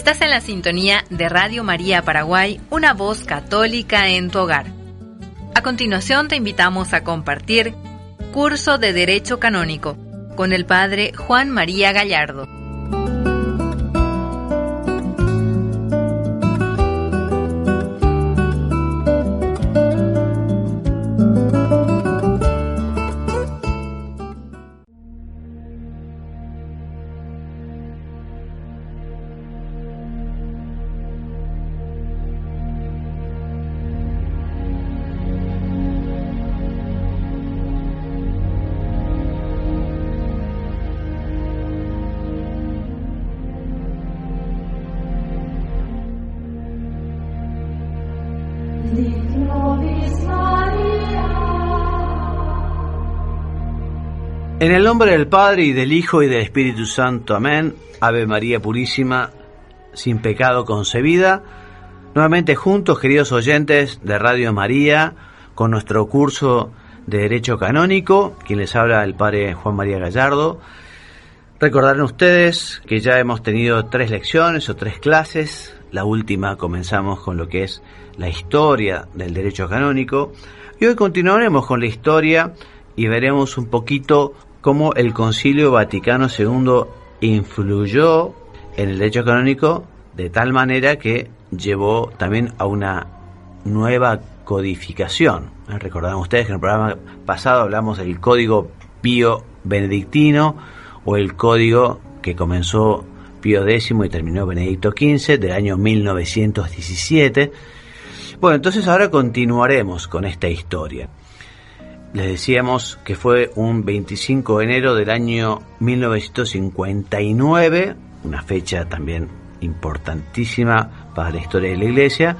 Estás en la sintonía de Radio María Paraguay, una voz católica en tu hogar. A continuación te invitamos a compartir Curso de Derecho Canónico con el Padre Juan María Gallardo. En el nombre del Padre, y del Hijo, y del Espíritu Santo. Amén. Ave María Purísima, sin pecado concebida. Nuevamente juntos, queridos oyentes de Radio María, con nuestro curso de Derecho Canónico. Quien les habla, el Padre Juan María Gallardo. Recordarán ustedes que ya hemos tenido 3 lecciones o 3 clases. La última comenzamos con lo que es la historia del Derecho Canónico. Y hoy continuaremos con la historia y veremos un poquito cómo el Concilio Vaticano II influyó en el derecho canónico de tal manera que llevó también a una nueva codificación. Recordarán ustedes que en el programa pasado hablamos del Código Pío Benedictino, o el código que comenzó Pío X y terminó Benedicto XV, del año 1917. Bueno, entonces ahora continuaremos con esta historia. Les decíamos que fue un 25 de enero del año 1959, una fecha también importantísima para la historia de la Iglesia,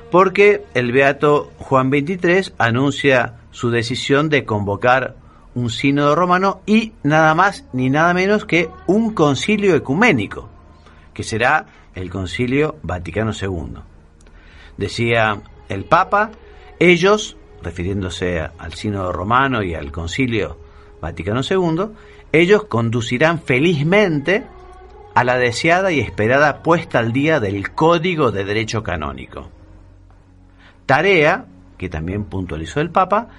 porque el Beato Juan XXIII anuncia su decisión de convocar un sínodo romano y nada más ni nada menos que un concilio ecuménico, que será el Concilio Vaticano II. Decía el Papa, ellos, refiriéndose al sínodo romano y al Concilio Vaticano II, ellos conducirán felizmente a la deseada y esperada puesta al día del Código de Derecho Canónico. Tarea, que también puntualizó el Papa,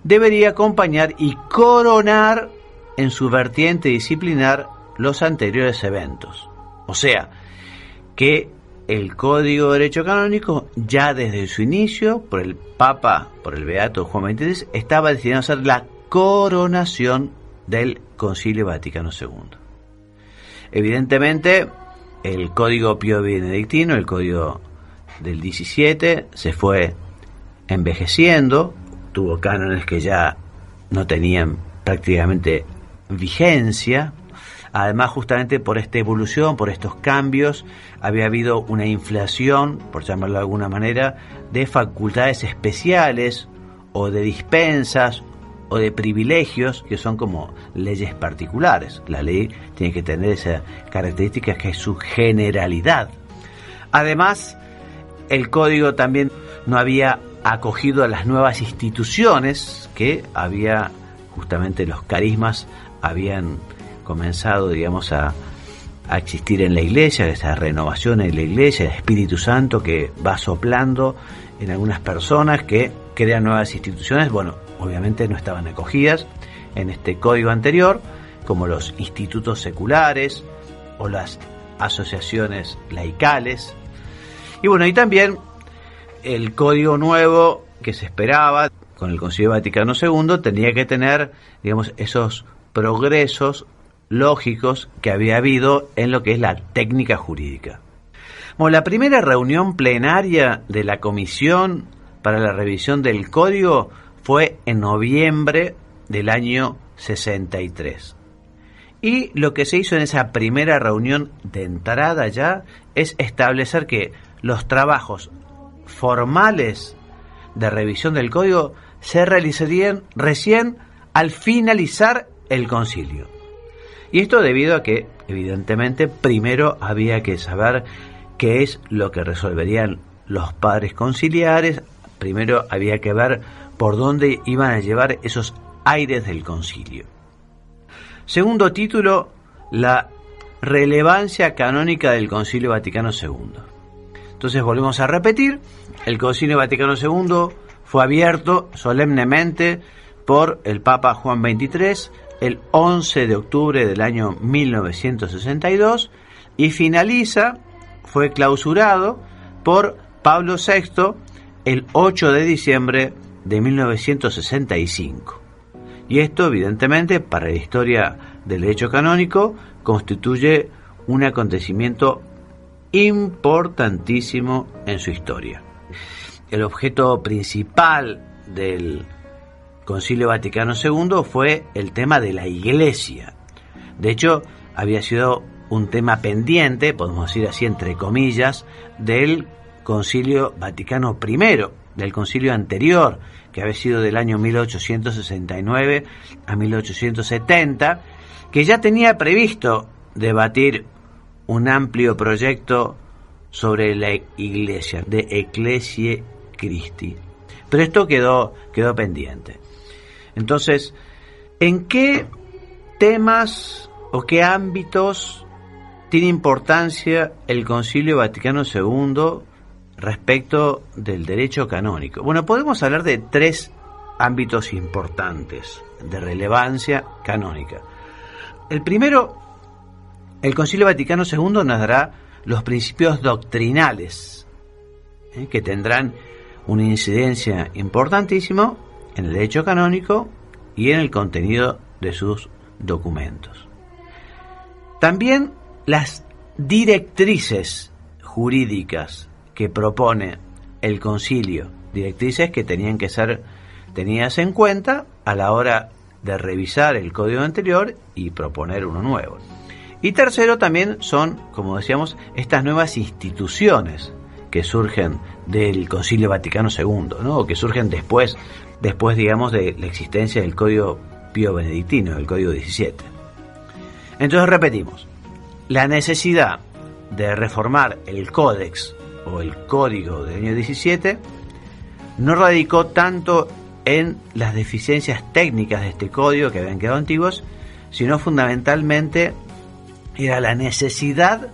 debería acompañar y coronar en su vertiente disciplinar los anteriores eventos. O sea, que el Código de Derecho Canónico, ya desde su inicio, por el Papa, por el Beato Juan XXIII, estaba destinado a ser la coronación del Concilio Vaticano II. Evidentemente, el Código Pío Benedictino, el Código del 17, se fue envejeciendo, tuvo cánones que ya no tenían prácticamente vigencia. Además, justamente por esta evolución, por estos cambios, había habido una inflación, por llamarlo de alguna manera, de facultades especiales o de dispensas o de privilegios que son como leyes particulares. La ley tiene que tener esa característica que es su generalidad. Además, el código también no había acogido a las nuevas instituciones que había, justamente los carismas habían comenzado, digamos, a existir en la Iglesia, esa renovación en la Iglesia, el Espíritu Santo que va soplando en algunas personas que crean nuevas instituciones. Bueno, obviamente no estaban acogidas en este código anterior, como los institutos seculares o las asociaciones laicales. Y bueno, y también el código nuevo que se esperaba con el Concilio Vaticano II tenía que tener, digamos, esos progresos lógicos que había habido en lo que es la técnica jurídica. Bueno, la primera reunión plenaria de la Comisión para la Revisión del Código fue en noviembre del año 63. Y lo que se hizo en esa primera reunión de entrada ya es establecer que los trabajos formales de revisión del Código se realizarían recién al finalizar el concilio. Y esto debido a que, evidentemente, primero había que saber qué es lo que resolverían los padres conciliares. Primero había que ver por dónde iban a llevar esos aires del concilio. Segundo título, la relevancia canónica del Concilio Vaticano II. Entonces volvemos a repetir, el Concilio Vaticano II fue abierto solemnemente por el Papa Juan XXIII el 11 de octubre del año 1962 y fue clausurado por Pablo VI el 8 de diciembre de 1965. Y esto, evidentemente, para la historia del derecho canónico, constituye un acontecimiento importantísimo en su historia. El objeto principal del Concilio Vaticano II fue el tema de la Iglesia. De hecho, había sido un tema pendiente, podemos decir así entre comillas, del Concilio Vaticano I, del concilio anterior, que había sido del año 1869 a 1870, que ya tenía previsto debatir un amplio proyecto sobre la Iglesia, de Ecclesiae Christi. Pero esto quedó pendiente. Entonces, ¿en qué temas o qué ámbitos tiene importancia el Concilio Vaticano II respecto del derecho canónico? Bueno, podemos hablar de 3 ámbitos importantes de relevancia canónica. El primero, el Concilio Vaticano II nos dará los principios doctrinales, que tendrán una incidencia importantísima en el derecho canónico y en el contenido de sus documentos. También las directrices jurídicas que propone el concilio, directrices que tenían que ser tenidas en cuenta a la hora de revisar el código anterior y proponer uno nuevo. Y tercero, también son, como decíamos, estas nuevas instituciones que surgen del Concilio Vaticano II, ¿no? O que surgen después, digamos, de la existencia del Código Pío Benedictino, el Código 17. Entonces repetimos, la necesidad de reformar el Códex o el Código del año 17 no radicó tanto en las deficiencias técnicas de este código que habían quedado antiguos, sino fundamentalmente era la necesidad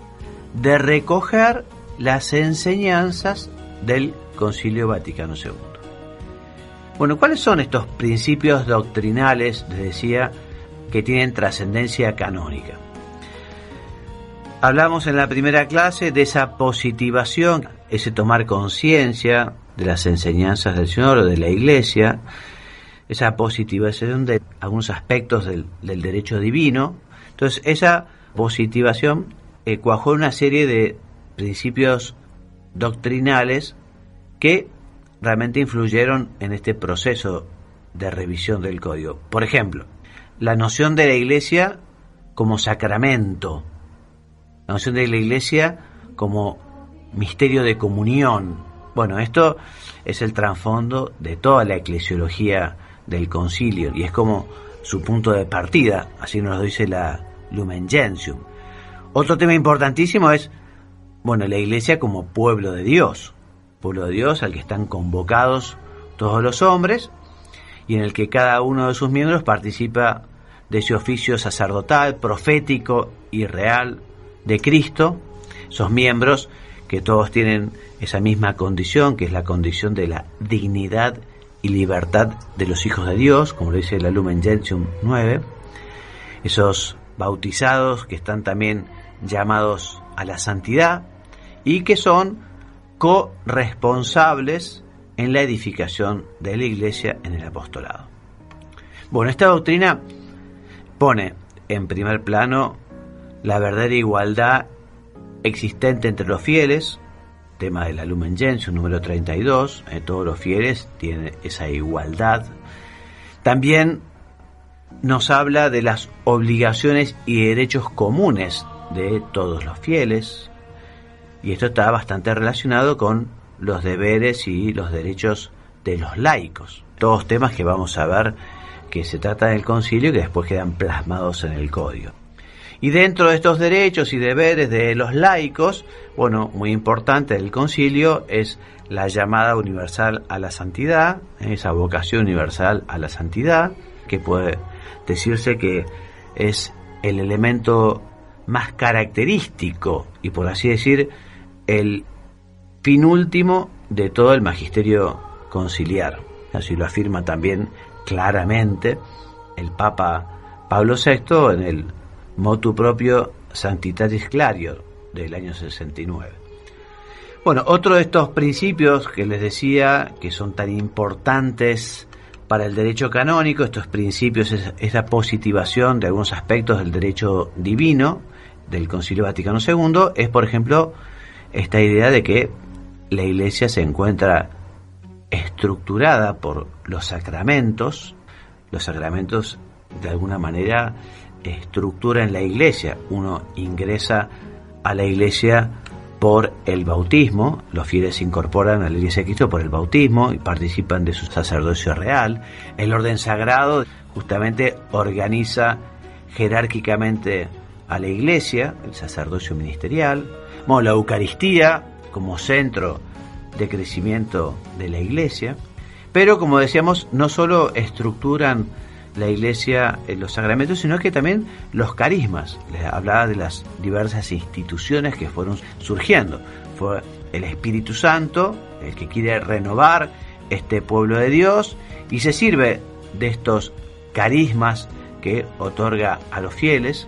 de recoger las enseñanzas del Concilio Vaticano II. Bueno, ¿cuáles son estos principios doctrinales, les decía, que tienen trascendencia canónica? Hablamos en la primera clase de esa positivación, ese tomar conciencia de las enseñanzas del Señor o de la Iglesia, esa positivación de algunos aspectos del derecho divino. Entonces, esa positivación cuajó una serie de principios doctrinales que realmente influyeron en este proceso de revisión del código. Por ejemplo, la noción de la Iglesia como sacramento, la noción de la Iglesia como misterio de comunión. Bueno, esto es el trasfondo de toda la eclesiología del concilio y es como su punto de partida, así nos lo dice la Lumen Gentium. Otro tema importantísimo es, bueno, la Iglesia como pueblo de Dios al que están convocados todos los hombres y en el que cada uno de sus miembros participa de ese oficio sacerdotal, profético y real de Cristo, esos miembros que todos tienen esa misma condición, que es la condición de la dignidad y libertad de los hijos de Dios, como lo dice la Lumen Gentium 9, esos bautizados que están también llamados a la santidad y que son corresponsables en la edificación de la Iglesia en el apostolado. Bueno, esta doctrina pone en primer plano la verdadera igualdad existente entre los fieles, tema de la Lumen Gentium número 32, todos los fieles tienen esa igualdad. También nos habla de las obligaciones y derechos comunes de todos los fieles, y esto está bastante relacionado con los deberes y los derechos de los laicos, todos temas que vamos a ver que se trata del concilio y que después quedan plasmados en el código. Y dentro de estos derechos y deberes de los laicos, bueno, muy importante del concilio es la llamada universal a la santidad, esa vocación universal a la santidad, que puede decirse que es el elemento más característico y, por así decir, el fin último de todo el magisterio conciliar. Así lo afirma también claramente el Papa Pablo VI en el motu proprio Sanctitatis Clarior del año 69. Bueno, otro de estos principios que les decía que son tan importantes para el derecho canónico, estos principios, es la positivación de algunos aspectos del derecho divino del Concilio Vaticano II, es, por ejemplo, esta idea de que la Iglesia se encuentra estructurada por los sacramentos. Los sacramentos, de alguna manera, estructuran la Iglesia. Uno ingresa a la Iglesia por el bautismo, los fieles se incorporan a la Iglesia de Cristo por el bautismo y participan de su sacerdocio real. El orden sagrado justamente organiza jerárquicamente a la Iglesia, el sacerdocio ministerial. Bueno, la Eucaristía como centro de crecimiento de la Iglesia, pero como decíamos, no solo estructuran la Iglesia en los sacramentos, sino que también los carismas. Les hablaba de las diversas instituciones que fueron surgiendo. Fue el Espíritu Santo el que quiere renovar este pueblo de Dios y se sirve de estos carismas que otorga a los fieles,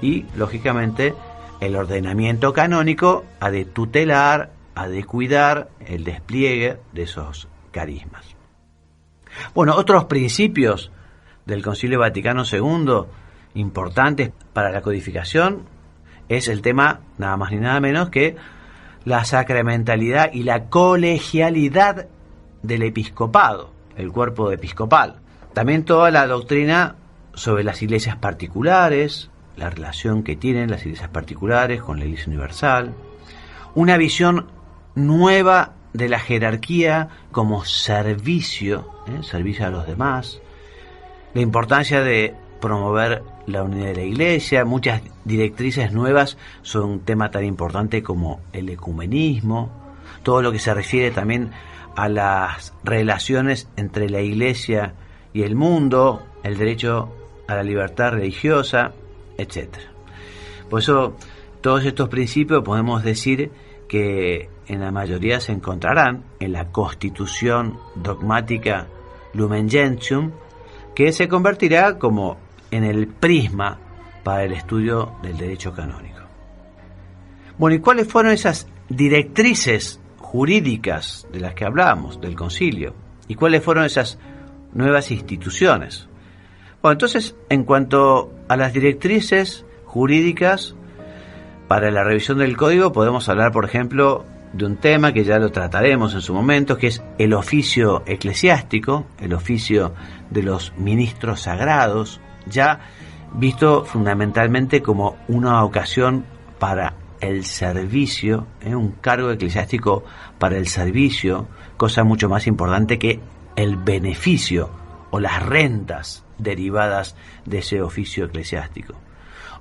y lógicamente el ordenamiento canónico ha de tutelar, ha de cuidar el despliegue de esos carismas. Bueno, otros principios del Concilio Vaticano II importantes para la codificación es el tema nada más ni nada menos que la sacramentalidad y la colegialidad del episcopado, el cuerpo episcopal. También toda la doctrina sobre las iglesias particulares, la relación que tienen las iglesias particulares con la Iglesia Universal, una visión nueva de la jerarquía como servicio, servicio a los demás, la importancia de promover la unidad de la Iglesia, muchas directrices nuevas sobre un tema tan importante como el ecumenismo, todo lo que se refiere también a las relaciones entre la Iglesia y el mundo, el derecho a la libertad religiosa, etc. Por eso, todos estos principios podemos decir que en la mayoría se encontrarán en la Constitución Dogmática Lumen Gentium, que se convertirá como en el prisma para el estudio del derecho canónico. Bueno, ¿y cuáles fueron esas directrices jurídicas de las que hablábamos, del concilio? ¿Y cuáles fueron esas nuevas instituciones? Bueno, entonces, en cuanto a las directrices jurídicas para la revisión del código, podemos hablar, por ejemplo, de un tema que ya lo trataremos en su momento, que es el oficio eclesiástico, el oficio de los ministros sagrados, ya visto fundamentalmente como una ocasión para el servicio, un cargo eclesiástico para el servicio, cosa mucho más importante que el beneficio o las rentas derivadas de ese oficio eclesiástico.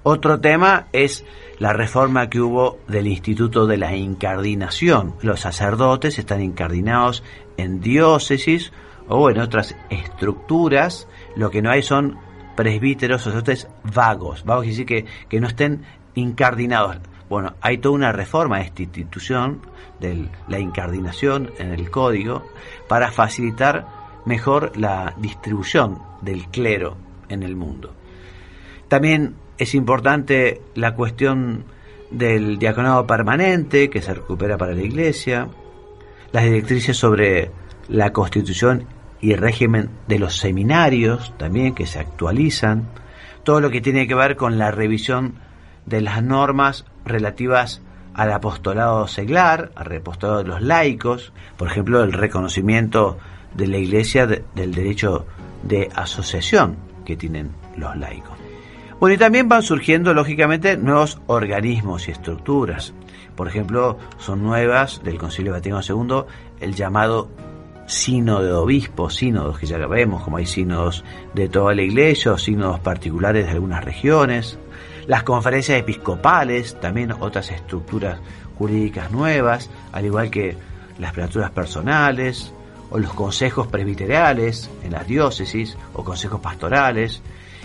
Otro tema es la reforma que hubo del Instituto de la Incardinación. Los sacerdotes están incardinados en diócesis o en otras estructuras. Lo que no hay son presbíteros, sacerdotes vagos. Vagos quiere decir que no estén incardinados. Bueno, hay toda una reforma de esta institución de la incardinación en el código para facilitar mejor la distribución del clero en el mundo. También es importante la cuestión del diaconado permanente que se recupera para la Iglesia, las directrices sobre la constitución y el régimen de los seminarios también que se actualizan, todo lo que tiene que ver con la revisión de las normas relativas al apostolado seglar, al apostolado de los laicos, por ejemplo, el reconocimiento de la Iglesia del derecho de asociación que tienen los laicos. Bueno, y también van surgiendo, lógicamente, nuevos organismos y estructuras. Por ejemplo, son nuevas del Concilio Vaticano II el llamado sínodo de obispos, sínodos que ya lo vemos, como hay sínodos de toda la Iglesia o sínodos particulares de algunas regiones. Las conferencias episcopales, también otras estructuras jurídicas nuevas, al igual que las prelaturas personales o los consejos presbiteriales en las diócesis o consejos pastorales.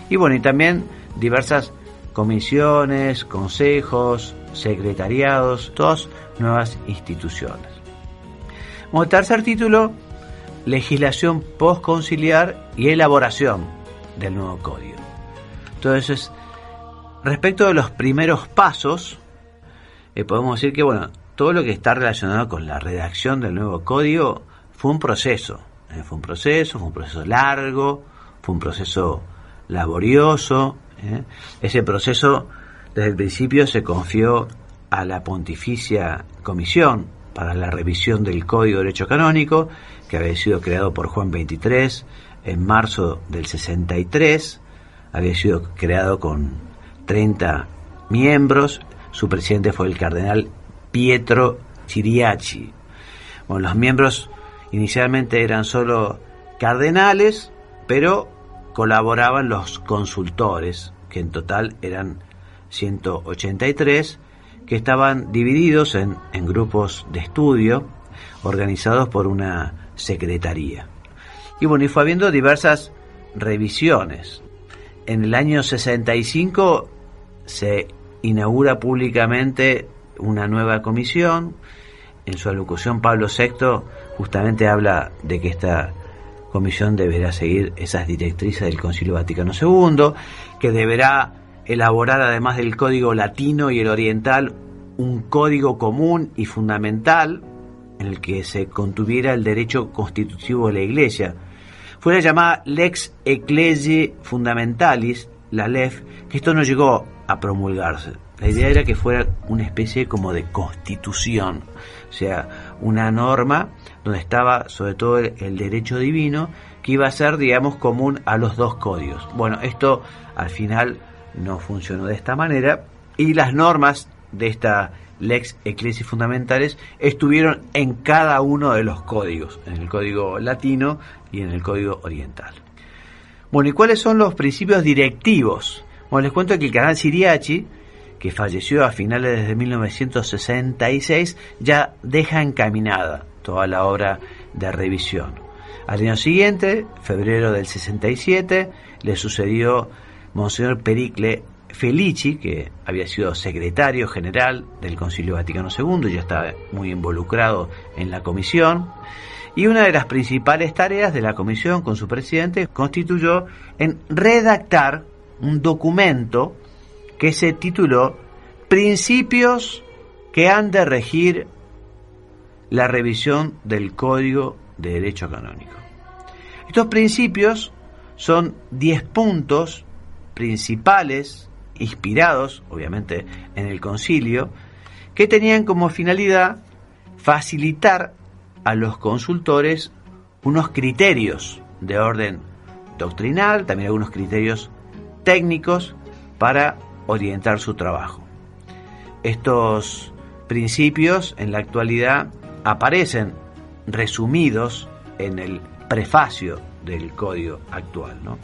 Y bueno, y también diversas comisiones, consejos, secretariados, todas nuevas instituciones. Como tercer título, legislación postconciliar y elaboración del nuevo código. Entonces, respecto de los primeros pasos, podemos decir que todo lo que está relacionado con la redacción del nuevo código fue un proceso. Fue un proceso largo, fue un proceso laborioso. Ese proceso, desde el principio, se confió a la Pontificia Comisión para la Revisión del Código de Derecho Canónico, que había sido creado por Juan XXIII en marzo del 63. Había sido creado con 30 miembros. Su presidente fue el cardenal Pietro Chiriachi. Los miembros inicialmente eran solo cardenales, pero colaboraban los consultores, que en total eran 183, que estaban divididos en grupos de estudio, organizados por una secretaría. Y fue habiendo diversas revisiones. En el año 65 se inaugura públicamente una nueva comisión. En su alocución, Pablo VI justamente habla de que esta comisión deberá seguir esas directrices del Concilio Vaticano II, que deberá elaborar, además del código latino y el oriental, un código común y fundamental en el que se contuviera el derecho constitutivo de la Iglesia. Fue la llamada Lex Ecclesiae Fundamentalis, la LEF, que esto no llegó a promulgarse. La idea era que fuera una especie como de constitución, o sea, una norma donde estaba sobre todo el derecho divino, que iba a ser, digamos, común a los dos códigos. Esto al final no funcionó de esta manera, y las normas de esta Lex Ecclesiae Fundamentales estuvieron en cada uno de los códigos, en el código latino y en el código oriental. ¿Y cuáles son los principios directivos? Les cuento que el cardenal Chiriachi, que falleció a finales de 1966, ya deja encaminada toda la obra de revisión. Al año siguiente, febrero del 67, le sucedió Monseñor Pericle Felici, que había sido secretario general del Concilio Vaticano II y ya estaba muy involucrado en la comisión. Y una de las principales tareas de la comisión, con su presidente, constituyó en redactar un documento que se tituló Principios que han de regir la revisión del Código de Derecho Canónico. Estos principios son 10 puntos principales, inspirados, obviamente, en el concilio, que tenían como finalidad facilitar a los consultores unos criterios de orden doctrinal, también algunos criterios técnicos para orientar su trabajo. Estos principios en la actualidad aparecen resumidos en el prefacio del código actual, ¿no?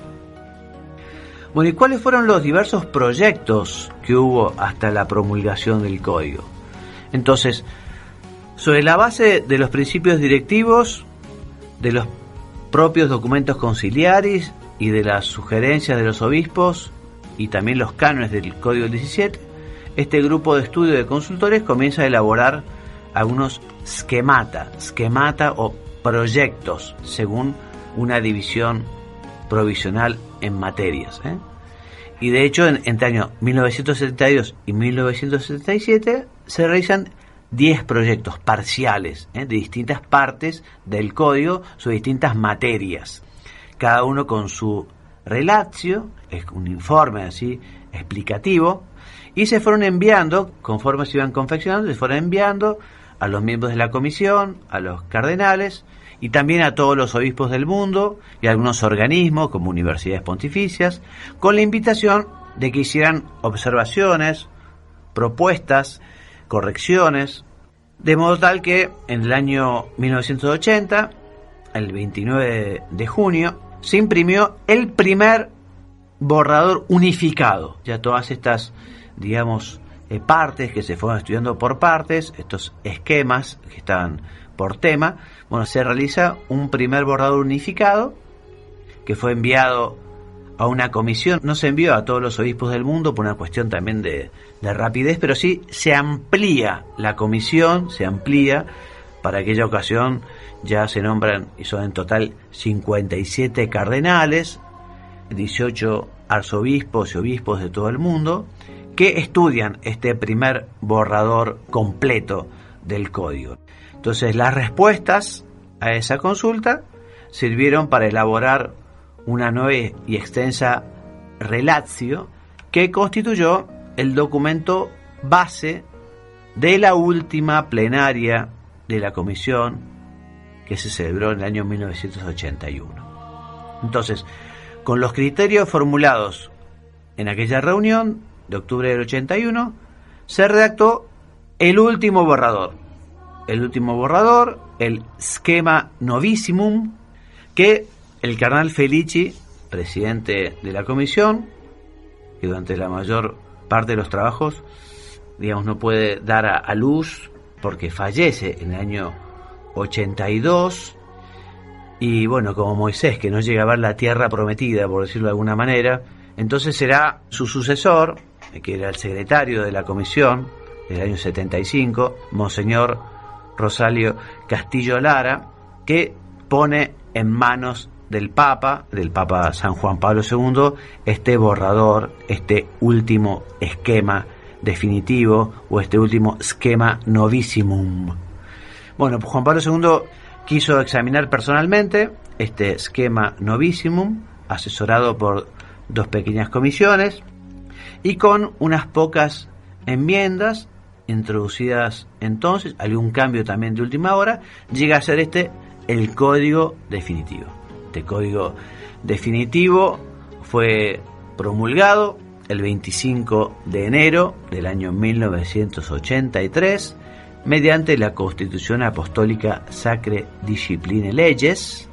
¿Y cuáles fueron los diversos proyectos que hubo hasta la promulgación del código? Entonces, sobre la base de los principios directivos, de los propios documentos conciliares y de las sugerencias de los obispos y también los cánones del Código 17, este grupo de estudio de consultores comienza a elaborar algunos schemata o proyectos según una división provisional en materias. Y de hecho, entre años 1972 y 1977 se realizan 10 proyectos parciales de distintas partes del código sobre distintas materias, cada uno con su relatio, es un informe así explicativo, y se fueron enviando, conforme se iban confeccionando, se fueron enviando a los miembros de la comisión, a los cardenales y también a todos los obispos del mundo y a algunos organismos como universidades pontificias, con la invitación de que hicieran observaciones, propuestas, correcciones, de modo tal que en el año 1980, el 29 de junio, se imprimió el primer borrador unificado. Ya todas estas, digamos, partes que se fueron estudiando por partes, estos esquemas que estaban por tema, se realiza un primer borrador unificado que fue enviado a una comisión, no se envió a todos los obispos del mundo por una cuestión también de rapidez, pero sí se amplía la comisión, se amplía. Para aquella ocasión ya se nombran, y son en total 57 cardenales, 18 arzobispos y obispos de todo el mundo, que estudian este primer borrador completo del código. Entonces, las respuestas a esa consulta sirvieron para elaborar una nueva y extensa relatio que constituyó el documento base de la última plenaria de la comisión que se celebró en el año 1981. Entonces, con los criterios formulados en aquella reunión de octubre del 81, se redactó el último borrador, el Schema Novissimum, que el cardenal Felici, presidente de la comisión, que durante la mayor parte de los trabajos, no puede dar a luz porque fallece en el año 82, y bueno, como Moisés, que no llega a ver la tierra prometida, por decirlo de alguna manera, entonces será su sucesor, que era el secretario de la comisión del año 75, Monseñor Rosalio Castillo Lara, que pone en manos del Papa San Juan Pablo II, este borrador, este último esquema definitivo, o este último Schema Novissimum. Bueno, pues Juan Pablo II quiso examinar personalmente este Schema Novissimum, asesorado por 2 pequeñas comisiones, y con unas pocas enmiendas introducidas entonces, algún cambio también de última hora, llega a ser el código definitivo. Este código definitivo fue promulgado el 25 de enero del año 1983 mediante la Constitución Apostólica Sacre Discipline Leges,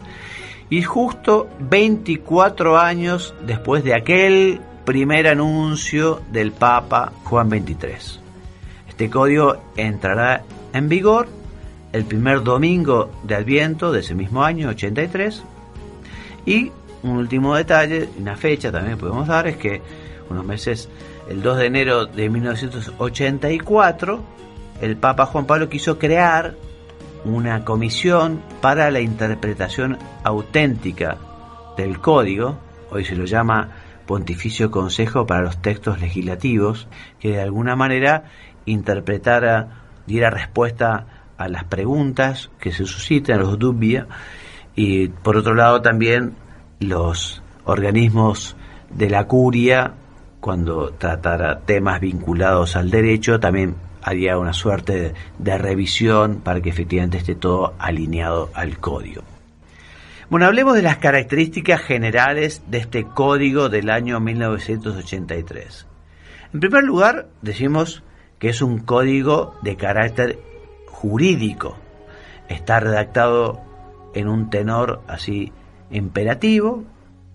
y justo 24 años después de aquel primer anuncio del Papa Juan XXIII. Este código entrará en vigor el primer domingo de Adviento de ese mismo año, 83, y un último detalle, una fecha también podemos dar, es que unos meses, el 2 de enero de 1984, el Papa Juan Pablo quiso crear una comisión para la interpretación auténtica del código, hoy se lo llama Pontificio Consejo para los Textos Legislativos, que de alguna manera diera respuesta a las preguntas que se suscitan, a los dubia, y por otro lado también los organismos de la curia, cuando tratara temas vinculados al derecho, también haría una suerte de revisión para que efectivamente esté todo alineado al código. Bueno, hablemos de las características generales de este código del año 1983. En primer lugar, decimos que es un código de carácter jurídico. Está redactado en un tenor así imperativo,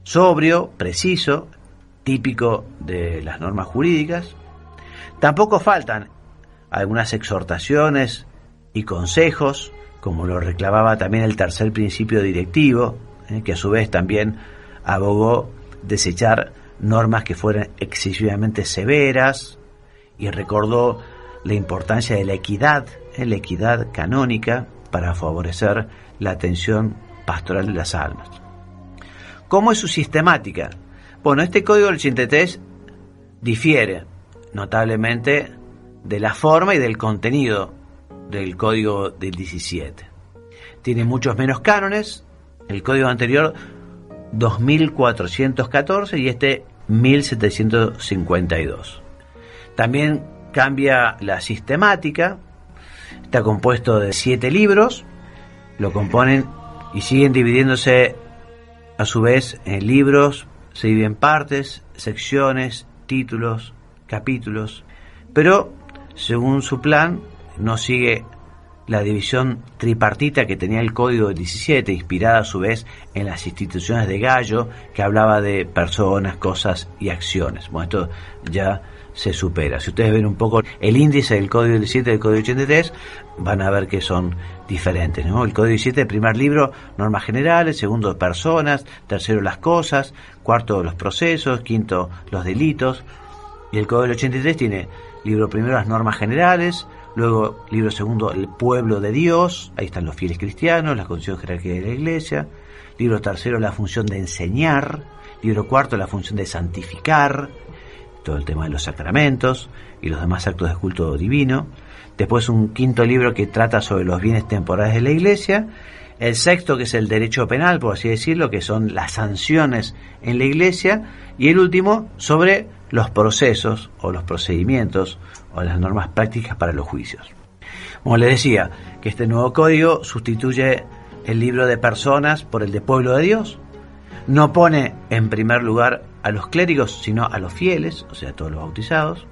sobrio, preciso, típico de las normas jurídicas. Tampoco faltan algunas exhortaciones y consejos, como lo reclamaba también el tercer principio directivo, que a su vez también abogó desechar normas que fueran excesivamente severas, y recordó la importancia de la equidad canónica para favorecer la atención pastoral de las almas. ¿Cómo es su sistemática? Bueno, este código del 83 difiere notablemente de la forma y del contenido del código del 17. Tiene muchos menos cánones, el código anterior 2414 y este 1752. También cambia la sistemática, está compuesto de 7 libros, lo componen y siguen dividiéndose a su vez en libros, se dividen partes, secciones, títulos, capítulos, pero según su plan no sigue la división tripartita que tenía el Código del 17, inspirada a su vez en las instituciones de Gallo, que hablaba de personas, cosas y acciones. Bueno, esto ya se supera. Si ustedes ven un poco el índice del Código 17 y del Código 83, van a ver que son diferentes, ¿no? El Código 17, el primer libro, normas generales; segundo, personas; tercero, las cosas; cuarto, los procesos; quinto, los delitos. Y el Código 83 tiene libro primero, las normas generales; luego, libro segundo, el pueblo de Dios; ahí están los fieles cristianos, la condición jerárquica de la Iglesia; libro tercero, la función de enseñar; libro cuarto, la función de santificar, todo el tema de los sacramentos y los demás actos de culto divino. Después un quinto libro que trata sobre los bienes temporales de la Iglesia. El sexto, que es el derecho penal, por así decirlo, que son las sanciones en la Iglesia. Y el último, sobre los procesos o los procedimientos o las normas prácticas para los juicios. Como les decía, que este nuevo código sustituye el libro de personas por el de pueblo de Dios. No pone en primer lugar a los clérigos, sino a los fieles, o sea, todos los bautizados.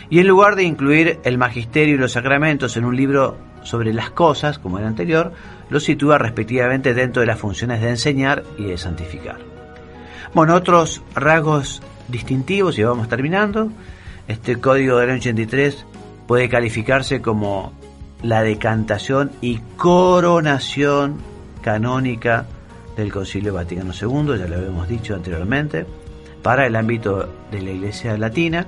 Y en lugar de incluir el magisterio y los sacramentos en un libro sobre las cosas, como el anterior, los sitúa respectivamente dentro de las funciones de enseñar y de santificar. Bueno, otros rasgos distintivos, y vamos terminando. Este código del año 83 puede calificarse como la decantación y coronación canónica del Concilio Vaticano II, ya lo habíamos dicho anteriormente, para el ámbito de la Iglesia Latina.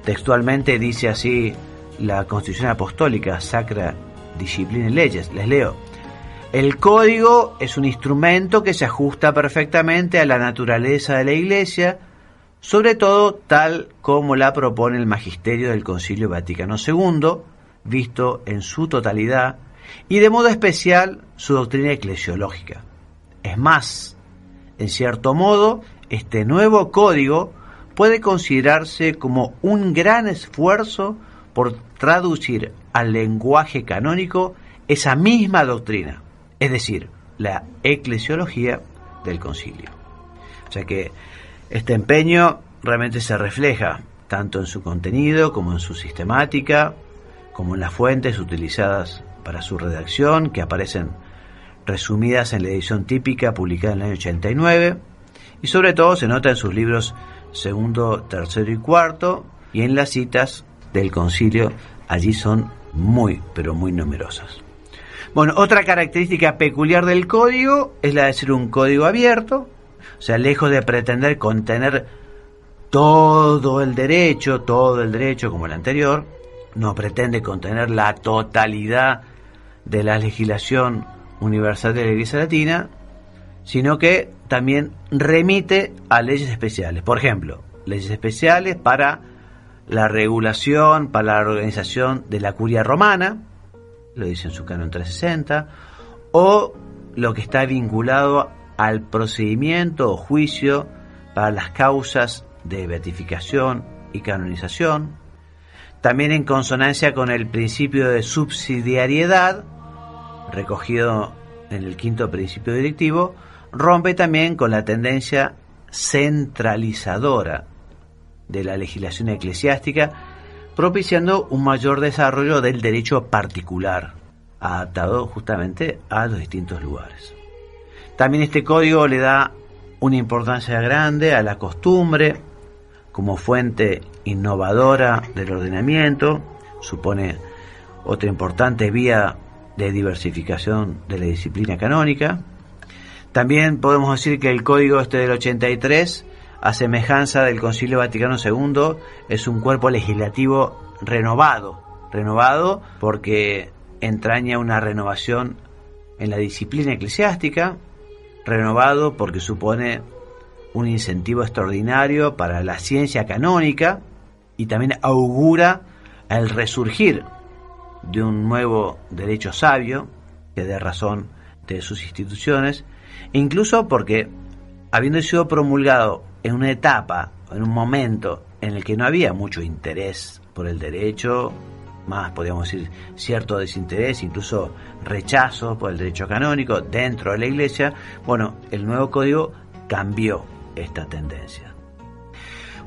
Textualmente dice así la Constitución Apostólica, Sacra Disciplina y Leyes. Les leo: el código es un instrumento que se ajusta perfectamente a la naturaleza de la Iglesia, sobre todo tal como la propone el magisterio del Concilio Vaticano II, visto en su totalidad, y de modo especial su doctrina eclesiológica. Es más, en cierto modo, este nuevo código puede considerarse como un gran esfuerzo por traducir al lenguaje canónico esa misma doctrina, es decir, la eclesiología del concilio. O sea que este empeño realmente se refleja tanto en su contenido como en su sistemática, como en las fuentes utilizadas para su redacción, que aparecen resumidas en la edición típica publicada en el año 89, y sobre todo se nota en sus libros segundo, tercero y cuarto, y en las citas del concilio. Allí son muy, pero muy numerosas. Bueno, otra característica peculiar del código es la de ser un código abierto, o sea, lejos de pretender contener todo el derecho como el anterior, no pretende contener la totalidad de la legislación universal de la Iglesia Latina, sino que también remite a leyes especiales. Por ejemplo, leyes especiales para la regulación, para la organización de la curia romana, lo dice en su canon 360, o lo que está vinculado al procedimiento o juicio para las causas de beatificación y canonización. También en consonancia con el principio de subsidiariedad, recogido en el quinto principio directivo, rompe también con la tendencia centralizadora de la legislación eclesiástica, propiciando un mayor desarrollo del derecho particular, adaptado justamente a los distintos lugares. También este código le da una importancia grande a la costumbre como fuente innovadora del ordenamiento, supone otra importante vía de diversificación de la disciplina canónica. También podemos decir que el código del 83, a semejanza del Concilio Vaticano II, es un cuerpo legislativo renovado porque entraña una renovación en la disciplina eclesiástica, renovado porque supone un incentivo extraordinario para la ciencia canónica y también augura el resurgir de un nuevo derecho sabio que dé razón de sus instituciones, incluso porque, habiendo sido promulgado en una etapa, en un momento en el que no había mucho interés por el derecho, más podríamos decir cierto desinterés, incluso rechazo por el derecho canónico dentro de la Iglesia, bueno, el nuevo código cambió esta tendencia.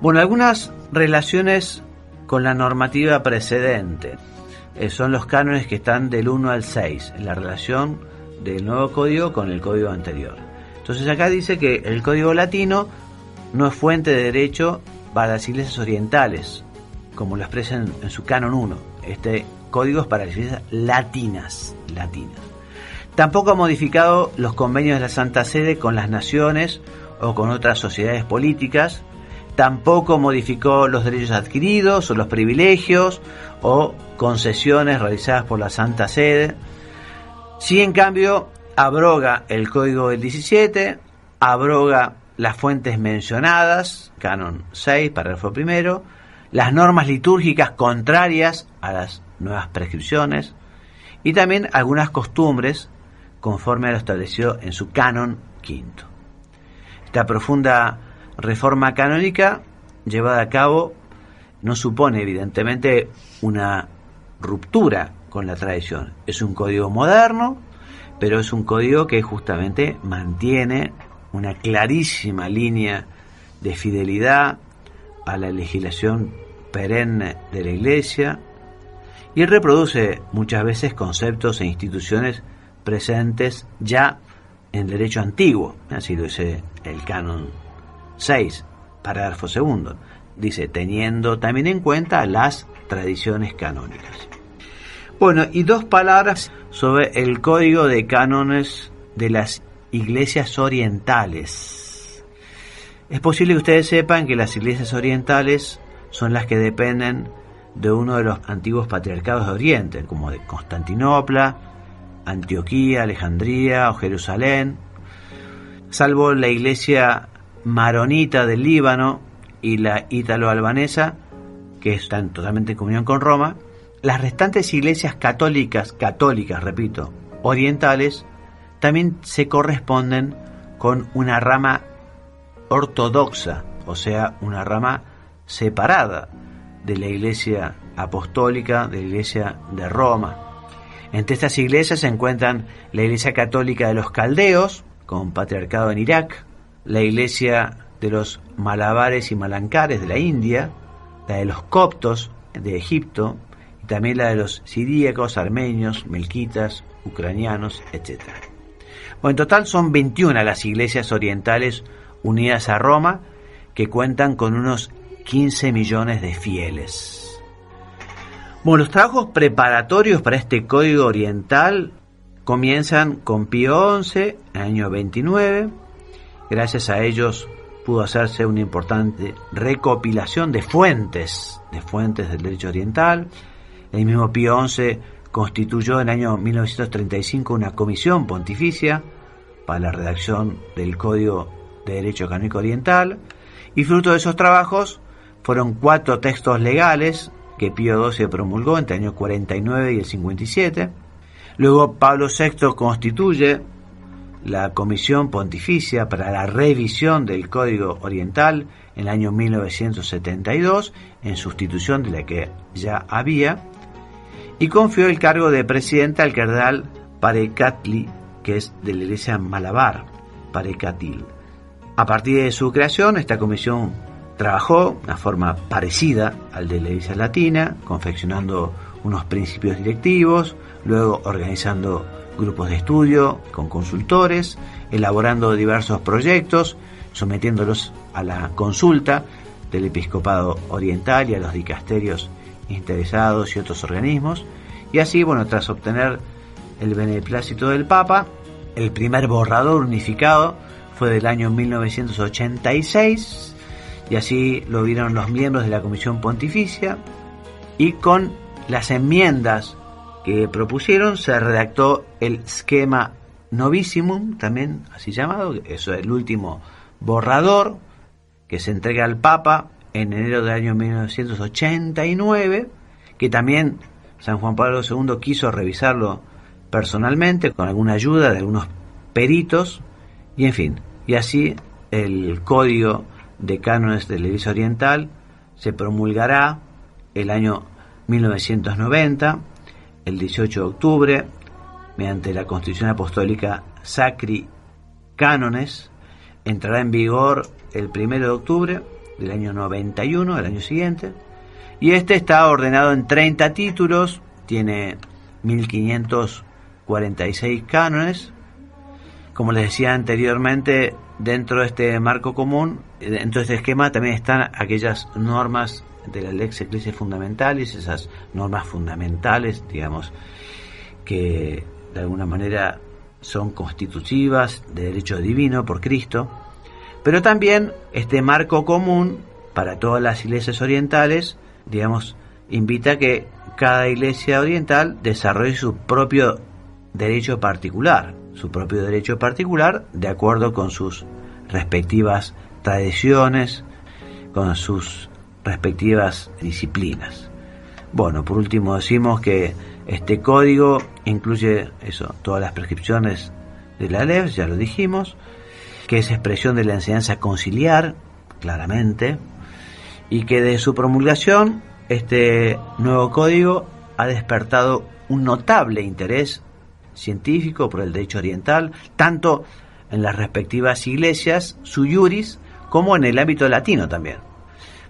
Bueno, algunas relaciones con la normativa precedente son los cánones que están del 1 al 6, en la relación del nuevo código con el código anterior. Entonces acá dice que el código latino no es fuente de derecho para las iglesias orientales, como lo expresan en su Canon 1. Este código es para las iglesias latinas. Tampoco ha modificado los convenios de la Santa Sede con las naciones o con otras sociedades políticas. Tampoco modificó los derechos adquiridos o los privilegios o concesiones realizadas por la Santa Sede. Sí, en cambio, abroga el Código del 17, abroga las fuentes mencionadas, Canon 6, párrafo primero, las normas litúrgicas contrarias a las nuevas prescripciones y también algunas costumbres conforme a lo establecido en su Canon 5. Esta profunda reforma canónica llevada a cabo no supone evidentemente una ruptura con la tradición. Es un código moderno, pero es un código que justamente mantiene una clarísima línea de fidelidad a la legislación perenne de la Iglesia y reproduce muchas veces conceptos e instituciones presentes ya en el derecho antiguo. Así lo dice el Canon 6, párrafo segundo. Dice, teniendo también en cuenta las tradiciones canónicas. Bueno, y dos palabras sobre el código de cánones de las iglesias orientales. Es posible que ustedes sepan que las iglesias orientales son las que dependen de uno de los antiguos patriarcados de Oriente, como de Constantinopla, Antioquía, Alejandría o Jerusalén. Salvo la iglesia maronita del Líbano y la ítalo-albanesa, que están totalmente en comunión con Roma, las restantes iglesias católicas, repito, orientales, también se corresponden con una rama ortodoxa, o sea, una rama separada de la iglesia apostólica, de la iglesia de Roma. Entre estas iglesias se encuentran la iglesia católica de los caldeos, con patriarcado en Irak, la iglesia de los malabares y malancares de la India, la de los coptos de Egipto, y también la de los siríacos, armenios, melquitas, ucranianos, etc. Bueno, en total son 21 las iglesias orientales unidas a Roma, que cuentan con unos 15 millones de fieles. Bueno, los trabajos preparatorios para este código oriental comienzan con Pío XI, en el año 29. Gracias a ellos pudo hacerse una importante recopilación de fuentes del derecho oriental. El mismo Pío XI constituyó en el año 1935 una comisión pontificia para la redacción del Código de Derecho Canónico Oriental, y fruto de esos trabajos fueron 4 textos legales que Pío XII promulgó entre el año 49 y el 57. Luego Pablo VI constituye la Comisión Pontificia para la Revisión del Código Oriental en el año 1972, en sustitución de la que ya había, y confió el cargo de presidente al cardenal Parecatli, que es de la iglesia Malabar, Parecatil. A partir de su creación, esta comisión trabajó de una forma parecida al de la iglesia latina, confeccionando unos principios directivos, luego organizando grupos de estudio con consultores, elaborando diversos proyectos, sometiéndolos a la consulta del episcopado oriental y a los dicasterios interesados y otros organismos, y así, bueno, tras obtener el beneplácito del Papa, el primer borrador unificado fue del año 1986, y así lo vieron los miembros de la Comisión Pontificia, y con las enmiendas que propusieron se redactó el Schema Novissimum, también así llamado. Eso es el último borrador que se entrega al Papa en enero del año 1989, que también San Juan Pablo II quiso revisarlo personalmente con alguna ayuda de algunos peritos, y en fin, y así el Código de Cánones de la Iglesia Oriental se promulgará el año 1990, el 18 de octubre, mediante la Constitución Apostólica Sacri Cánones. Entrará en vigor el 1 de octubre del año 91, el año siguiente, y este está ordenado en 30 títulos, tiene 1546 cánones, como les decía anteriormente, dentro de este marco común, dentro de este esquema también están aquellas normas de la Lex Ecclesiae Fundamentalis, esas normas fundamentales, digamos, que de alguna manera son constitutivas de derecho divino por Cristo, pero también este marco común para todas las iglesias orientales, digamos, invita a que cada iglesia oriental desarrolle su propio derecho particular de acuerdo con sus respectivas tradiciones, con sus respectivas disciplinas. Bueno, por último decimos que este código incluye todas las prescripciones de la ley, ya lo dijimos, que es expresión de la enseñanza conciliar, claramente, y que de su promulgación este nuevo código ha despertado un notable interés científico por el derecho oriental, tanto en las respectivas iglesias sui iuris como en el ámbito latino también.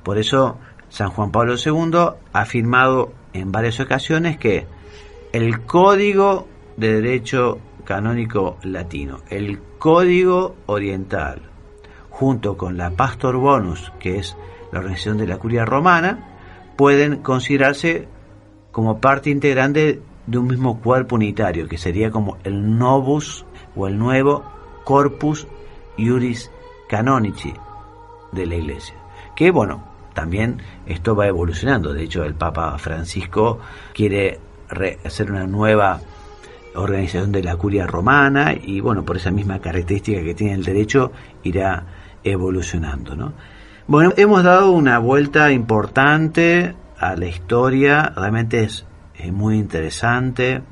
Por eso San Juan Pablo II ha afirmado en varias ocasiones que el Código de Derecho Canónico Latino, el Código Oriental, junto con la Pastor Bonus, que es la organización de la Curia Romana, pueden considerarse como parte integrante de un mismo cuerpo unitario, que sería como el Novus o el nuevo Corpus Iuris Canonici de la Iglesia. Que bueno, también esto va evolucionando. De hecho, el Papa Francisco quiere hacer una nueva organización de la Curia Romana y bueno, por esa misma característica que tiene el derecho, irá evolucionando, ¿no? Bueno, hemos dado una vuelta importante a la historia, realmente es muy interesante.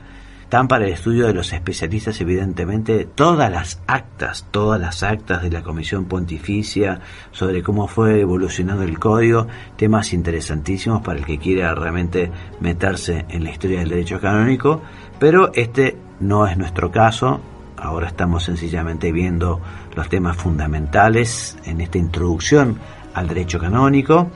Están para el estudio de los especialistas, evidentemente, todas las actas de la Comisión Pontificia sobre cómo fue evolucionando el código, temas interesantísimos para el que quiera realmente meterse en la historia del derecho canónico, pero este no es nuestro caso. Ahora estamos sencillamente viendo los temas fundamentales en esta introducción al derecho canónico,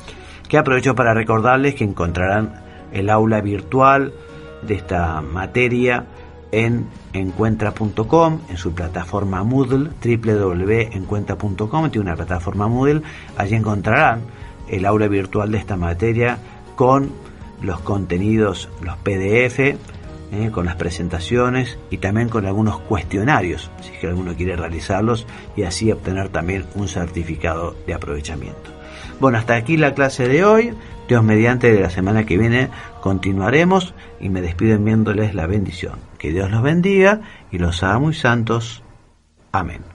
que aprovecho para recordarles que encontrarán el aula virtual de esta materia en encuentra.com, en su plataforma Moodle, www.encuentra.com, tiene una plataforma Moodle, allí encontrarán el aula virtual de esta materia con los contenidos, los PDF, con las presentaciones y también con algunos cuestionarios, si es que alguno quiere realizarlos, y así obtener también un certificado de aprovechamiento. Bueno, hasta aquí la clase de hoy. Dios mediante, de la semana que viene continuaremos y me despido enviándoles la bendición. Que Dios los bendiga y los haga muy santos. Amén.